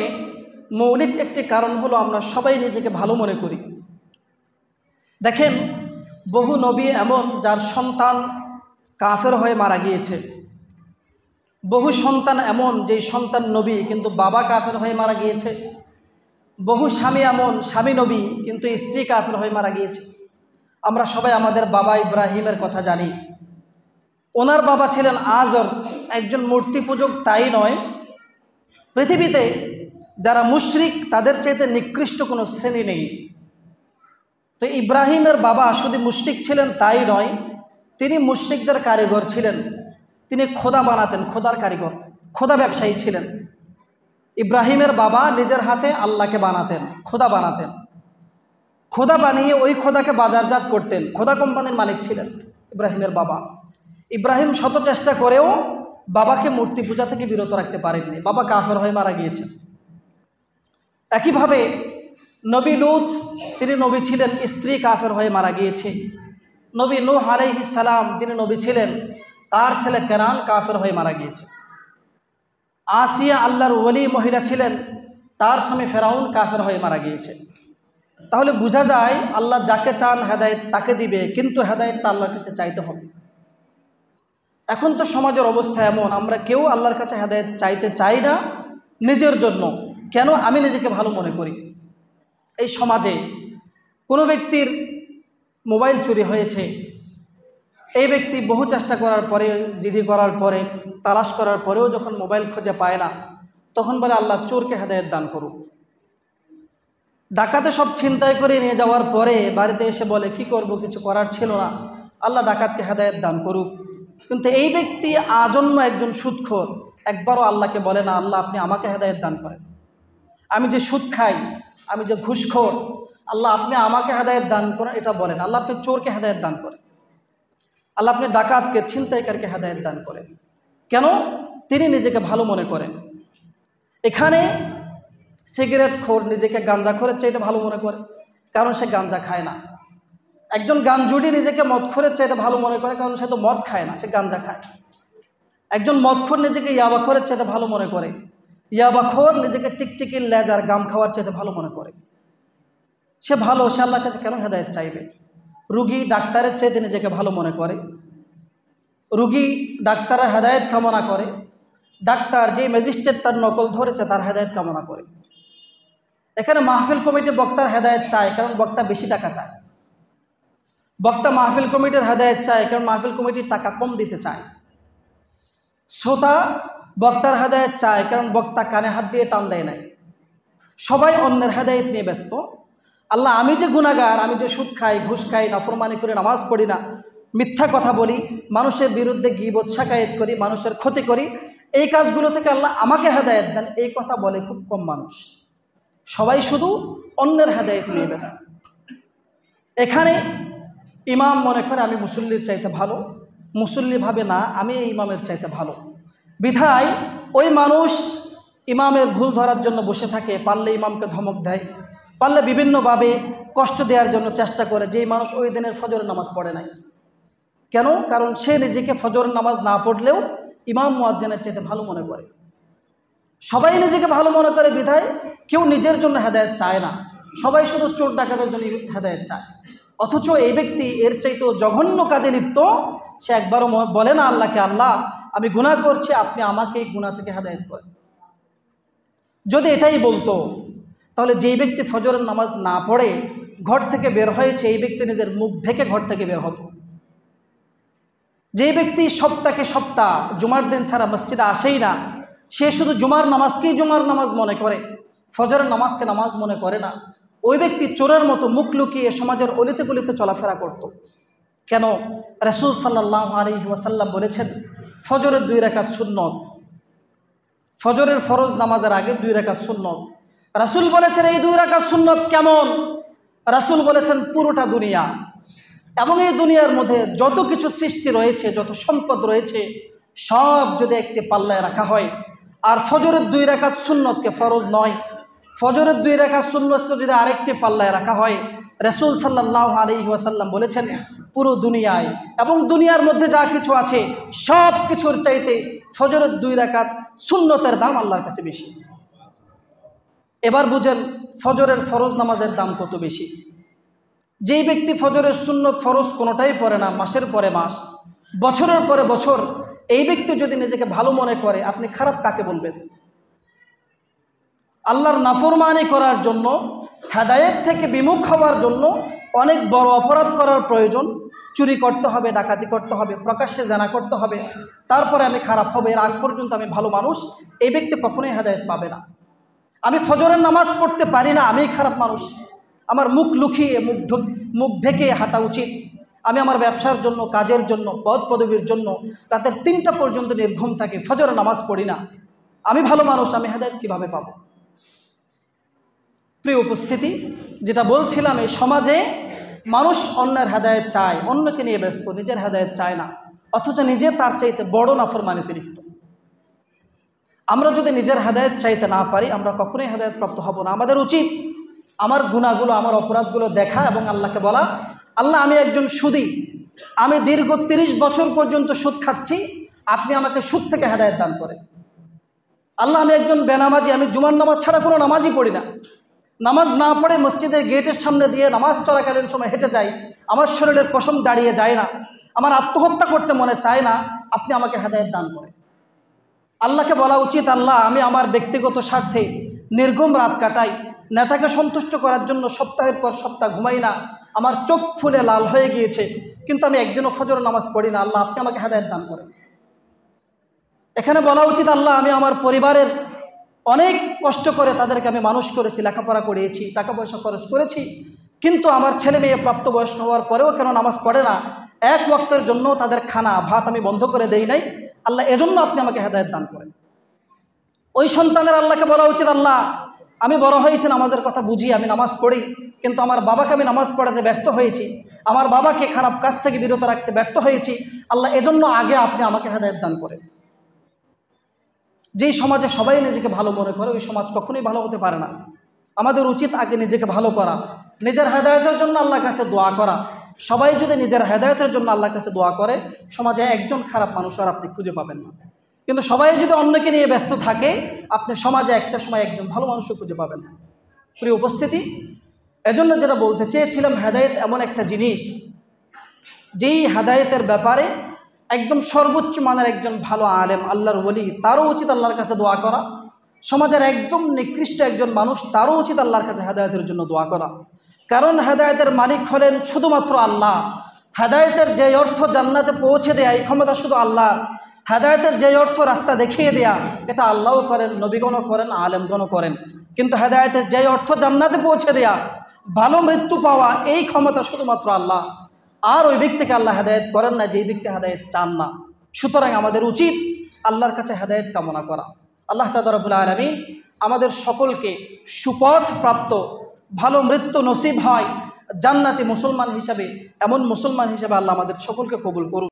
মৌলিক একটি কারণ হলো আমরা সবাই নিজেকে ভালো মনে করি। দেখেন, বহু নবী এমন যার সন্তান কাফের হয়ে মারা গিয়েছে, বহু সন্তান এমন যেই সন্তান নবী কিন্তু বাবা কাফের হয়ে মারা গিয়েছে, বহু স্বামী এমন স্বামী নবী কিন্তু স্ত্রী কাফের হয়ে মারা গিয়েছে। আমরা সবাই আমাদের বাবা ইব্রাহিমের কথা জানি। ওনার বাবা ছিলেন আজর, একজন মূর্তি পূজক, তাই নয়, পৃথিবীতে যারা মুশরিক তাদের চাইতে নিকৃষ্ট কোনো শ্রেণী নেই। তো ইব্রাহিমের বাবা শুধু মুশরিক ছিলেন তাই নয়, তিনি মুশরিকদের কারিগর ছিলেন, তিনি খোদা বানাতেন, খোদার কারিগর, খোদা ব্যবসায়ী ছিলেন। ইব্রাহিমের বাবা নিজের হাতে আল্লাহকে বানাতেন, খোদা বানাতেন, খোদা বানিয়ে ওই খোদাকে বাজারজাত করতেন, খোদা কোম্পানির মালিক ছিলেন ইব্রাহিমের বাবা। ইব্রাহিম শত চেষ্টা করেও বাবাকে মূর্তি পূজা থেকে বিরত রাখতে পারেননি, বাবা কাফের হয়ে মারা গিয়েছেন। একইভাবে নবী লূত, তিনি নবী ছিলেন, স্ত্রী কাফের হয়ে মারা গিয়েছে। নবী নূহ আলাইহিস সালাম, যিনি নবী ছিলেন, তার ছেলে কেনান কাফের হয়ে মারা গিয়েছে। আসিয়া আল্লাহর ওলি মহিলা ছিলেন, তার স্বামী ফেরাউন কাফের হয়ে মারা গিয়েছে। তাহলে বোঝা যায় আল্লাহ যাকে চান হেদায়েত তাকে দিবে, কিন্তু হেদায়েতটা আল্লাহর কাছে চাইতে হবে। এখন তো সমাজের অবস্থা এমন, আমরা কেউ আল্লাহর কাছে হেদায়েত চাইতে চাই না নিজের জন্য। কেন? আমি নিজেকে ভালো মনে করি। এই সমাজে কোনো ব্যক্তির মোবাইল চুরি হয়েছে, এই ব্যক্তি বহু চেষ্টা করার পরে, জিডি করার পরে, তালাশ করার পরেও যখন মোবাইল খুঁজে পায় না, তখন বলে আল্লাহ চোরকে হেদায়েত দান করুক। ডাকাতে সব ছিনতাই করে নিয়ে যাওয়ার পরে বাড়িতে এসে বলে কি করব, কিছু করার ছিল না, আল্লাহ ডাকাতকে হেদায়েত দান করুক। কিন্তু এই ব্যক্তি আজন্ম একজন সুদখোর, একবারও আল্লাহকে বলে না আল্লাহ আপনি আমাকে হেদায়েত দান করেন। আমি যে সুদ খাই, আমি যে ঘুষখোর, আল্লাহ আপনি আমাকে হেদায়েত দান করেন, এটা বলেন। আল্লাহ আপনি চোরকে হেদায়েত দান করেন, আল্লাহ আপনি ডাকাতকে, ছিনতাইকারীকে হেদায়েত দান করেন। কেন? তিনি নিজেকে ভালো মনে করেন। এখানে সিগারেট খোর নিজেকে গাঞ্জাখোরের চাইতে ভালো মনে করে, কারণ সে গাঞ্জা খায় না। একজন গাঞ্জুড়ি নিজেকে মদখোরের চাইতে ভালো মনে করে, কারণ সে তো মদ খায় না, সে গাঞ্জা খায়। একজন মদখোর নিজেকে ইয়াবাখোরের চাইতে ভালো মনে করে, ইয়াবাখোর নিজেকে টিকটিকির লেজার গাম খাওয়ার চাইতে ভালো মনে করে। সে ভালো, সে আল্লাহর কাছে কেন হেদায়েত চাইবে? রুগী ডাক্তারের চাইতে নিজেকে ভালো মনে করে, রুগী ডাক্তারের হেদায়েত কামনা করে, ডাক্তার যে ম্যাজিস্ট্রেট তার নকল ধরেছে তার হেদায়েত কামনা করে। এখানে মাহফিল কমিটি বক্তার হেদায়েত চায়, কারণ বক্তা বেশি টাকা চায়। বক্তা মাহফিল কমিটির হেদায়েত চায়, কারণ মাহফিল কমিটির টাকা কম দিতে চায়। শ্রোতা বক্তার হেদায়েত চায়, কারণ বক্তা কানে হাত দিয়ে টান দেয় নাই। সবাই অন্যের হেদায়েত নিয়ে ব্যস্ত। আল্লাহ আমি যে গুনাহগার, আমি যে সুদ খাই, ঘুষ খাই, নাফরমানি করে নামাজ পড়ি না, মিথ্যা কথা বলি, মানুষের বিরুদ্ধে গীবত শাকায়েত করি, মানুষের ক্ষতি করি, এই কাজগুলো থেকে আল্লাহ আমাকে হেদায়েত দেন, এই কথা বলে খুব কম মানুষ। সবাই শুধু অন্যের হেদায়েত নিয়ে ব্যস্ত। এখানে ইমাম মনে করে আমি মুসল্লির চাইতে ভালো, মুসল্লি ভাবে না আমি এই ইমামের চাইতে ভালো। বিধায় ওই মানুষ ইমামের ভুল ধরার জন্য বসে থাকে, পারলে ইমামকে ধমক দেয়, পারলে বিভিন্নভাবে কষ্ট দেওয়ার জন্য চেষ্টা করে। যেই মানুষ ওই দিনের ফজরের নামাজ পড়ে নাই, কেন? কারণ সে নিজেকে ফজরের নামাজ না পড়লেও ইমাম মুয়াজ্জিনের চাইতে ভালো মনে করে। সবাই নিজেকে ভালো মনে করে বিধায় কেউ নিজের জন্য হেদায়েত চায় না, সবাই শুধু চোর ডাকাতের জন্য হেদায়েত চায়। অথচ এই ব্যক্তি এর চাইতেও জঘন্য কাজে লিপ্ত, সে একবারও বলে না আল্লাহকে আল্লাহ আমি গুনাহ করছি, আপনি আমাকে এই গুনাহ থেকে হেদায়েত করেন। যদি এটাই বলতো, তাহলে যেই ব্যক্তি ফজরের নামাজ না পড়ে ঘর থেকে বের হয়েছে, এই ব্যক্তি নিজের মুখ ঢেকে ঘর থেকে বের হতো। যেই ব্যক্তি সপ্তাহে সপ্তাহ জুমার দিন ছাড়া মসজিদে আসেই না, সে শুধু জুমার নামাজকেই জুমার নামাজ মনে করে, ফজরের নামাজকে নামাজ মনে করে না, ওই ব্যক্তি চোরের মতো মুখ লুকিয়ে সমাজের অলিতে গলিতে চলাফেরা করত। কেন? রাসূল সাল্লাল্লাহু আলাইহি ওয়াসাল্লাম বলেছেন ফজরের 2 রাকাত সুন্নত, ফজরের ফরজ নামাজের আগে 2 রাকাত সুন্নত। রাসূল বলেছেন এই 2 রাকাত সুন্নত কেমন? রাসূল বলেছেন পুরোটা দুনিয়া এবং এই দুনিয়ার মধ্যে যত কিছু সৃষ্টি রয়েছে, যত সম্পদ রয়েছে, সব যদি একটি পাল্লায় রাখা হয়, আর ফজরের 2 রাকাত সুন্নতকে, ফরজ নয়, ফজরের 2 রাকাত সুন্নতকে যদি আরেকটি পাল্লায় রাখা হয়, রাসূল সাল্লাল্লাহু আলাইহি ওয়াসাল্লাম বলেছেন পুরো দুনিয়ায় এবং দুনিয়ার মধ্যে যা কিছু আছে সব কিছুর চাইতে ফজরের 2 রাকাত সুন্নতের দাম আল্লাহর কাছে বেশি। এবার বুঝেন ফজরের ফরজ নামাজের দাম কত বেশি। যেই ব্যক্তি ফজরের সুন্নত ফরজ কোনোটাই পড়ে না, মাসের পরে মাস, বছরের পরে বছর, এই ব্যক্তি যদি নিজেকে ভালো মনে করে, আপনি খারাপ কাকে বলবেন? আল্লাহর নাফরমানি করার জন্য, হেদায়েত থেকে বিমুখ হওয়ার জন্য অনেক বড় অপরাধ করার প্রয়োজন। চুরি করতে হবে, ডাকাতি করতে হবে, প্রকাশ্যে জানা করতে হবে, তারপরে আমি খারাপ হবে, এর আগ পর্যন্ত আমি ভালো মানুষ, এই ব্যক্তি কখনোই হেদায়েত পাবে না। আমি ফজরের নামাজ পড়তে পারি না, আমি খারাপ মানুষ, আমার মুখ লুকিয়ে মুখ ঢেকে হাঁটা উচিত, আমি আমার ব্যবসার জন্য, কাজের জন্য, পদ পদবীর জন্য রাতের 3টা পর্যন্ত নির্ঘুম থাকি, ফজরের নামাজ পড়ি না, আমি ভালো মানুষ, আমি হেদায়েত কীভাবে পাবো? প্রিয় উপস্থিতি, যেটা বলছিলাম, এই সমাজে মানুষ অন্যের হেদায়েত চায়, অন্যকে নিয়ে ব্যস্ত, নিজের হেদায়েত চায় না, অথচ নিজে তার চাইতে বড় নাফরমানিতে লিপ্ত। আমরা যদি নিজের হেদায়েত চাইতে না পারি আমরা কখনোই হেদায়েত প্রাপ্ত হব না। আমাদের উচিত আমার গুনাহগুলো, আমার অপরাধগুলো দেখা এবং আল্লাহকে বলা, আল্লাহ আমি একজন সুদী, আমি দীর্ঘ 30 বছর পর্যন্ত সুদ খাচ্ছি, আপনি আমাকে সুদ থেকে হেদায়েত দান করেন। আল্লাহ আমি একজন বেনামাজি, আমি জুমার নামাজ ছাড়া কোনো নামাজই পড়ি না, নামাজ না পড়ে মসজিদের গেটের সামনে দিয়ে নামাজ চলাকালীন সময় হেঁটে যাই, আমার শরীরের পশম দাঁড়িয়ে যায় না, আমার আত্মহত্যা করতে মনে চায় না, আপনি আমাকে হেদায়েত দান করেন। আল্লাহকে বলা উচিত, আল্লাহ আমি আমার ব্যক্তিগত স্বার্থে নির্গম রাত কাটাই, নেতাকে সন্তুষ্ট করার জন্য সপ্তাহের পর সপ্তাহ ঘুমাই না, আমার চোখ ফুলে লাল হয়ে গিয়েছে, কিন্তু আমি একদিনও ফজর নামাজ পড়ি না, আল্লাহ আপনি আমাকে হেদায়েত দান করেন। এখানে বলা উচিত, আল্লাহ আমি আমার পরিবারের অনেক কষ্ট করে তাদেরকে আমি মানুষ করেছি, লেখাপড়া করিয়েছি, টাকা পয়সা খরচ করেছি, কিন্তু আমার ছেলে মেয়ে প্রাপ্তবয়স্ক হওয়ার পরেও কেন নামাজ পড়ে না, এক ওয়াক্তের জন্য তাদের খানা ভাত আমি বন্ধ করে দেই নাই, আল্লাহ এজন্য আপনি আমাকে হেদায়েত দান করেন। ওই সন্তানের আল্লাহকে বলা উচিত, আল্লাহ আমি বড় হয়েছি, নামাজের কথা বুঝি, আমি নামাজ পড়ি, কিন্তু আমার বাবাকে আমি নামাজ পড়াতে ব্যর্থ হয়েছি, আমার বাবাকে খারাপ কাজ থেকে বিরত রাখতে ব্যর্থ হয়েছি, আল্লাহ এজন্য আগে আপনি আমাকে হেদায়েত দান করেন। যেই সমাজে সবাই নিজেকে ভালো মনে করে ওই সমাজ কখনোই ভালো হতে পারে না। আমাদের উচিত আগে নিজেকে ভালো করা, নিজের হেদায়েতের জন্য আল্লাহর কাছে দোয়া করা। সবাই যদি নিজের হেদায়েতের জন্য আল্লাহর কাছে দোয়া করে, সমাজে একজন খারাপ মানুষ আর আপনি খুঁজে পাবেন না। কিন্তু সবাই যদি অন্যকে নিয়ে ব্যস্ত থাকে, আপনি সমাজে একটা সময় একজন ভালো মানুষও খুঁজে পাবেন না। প্রিয় উপস্থিতি, এজন্য যেটা বলতে চেয়েছিলাম, হেদায়েত এমন একটা জিনিস, যেই হেদায়েতের ব্যাপারে একদম সর্বোচ্চ মানের একজন ভালো আলেম, আল্লাহর ওলি, তারও উচিত আল্লাহর কাছে দোয়া করা। সমাজের একদম নিকৃষ্ট একজন মানুষ, তারও উচিত আল্লাহর কাছে হেদায়েতের জন্য দোয়া করা। কারণ হেদায়েতের মালিক হলেন শুধুমাত্র আল্লাহ। হেদায়েতের যে অর্থ জান্নাতে পৌঁছে দেয়া, এই ক্ষমতা শুধু আল্লাহর। হেদায়েতের যে অর্থ রাস্তা দেখিয়ে দেয়া, এটা আল্লাহও করেন, নবীগণও করেন, আলেমগণও করেন। কিন্তু হেদায়েতের যে অর্থ জান্নাতে পৌঁছে দেয়া, ভালো মৃত্যু পাওয়া, এই ক্ষমতা শুধুমাত্র আল্লাহ। আর ওই ব্যক্তিকে আল্লাহ হেদায়েত করেন না যেই ব্যক্তি হেদায়েত চান না। সুতরাং আমাদের উচিত আল্লাহর কাছে হেদায়েত কামনা করা। আল্লাহ তাআলা রব্বুল আলামিন আমাদের সকলকে সুপথ প্রাপ্ত, ভালো মৃত্যু নসিব হয়, জান্নাতি মুসলমান হিসাবে, এমন মুসলমান হিসাবে আল্লাহ আমাদের সকলকে কবুল করুন।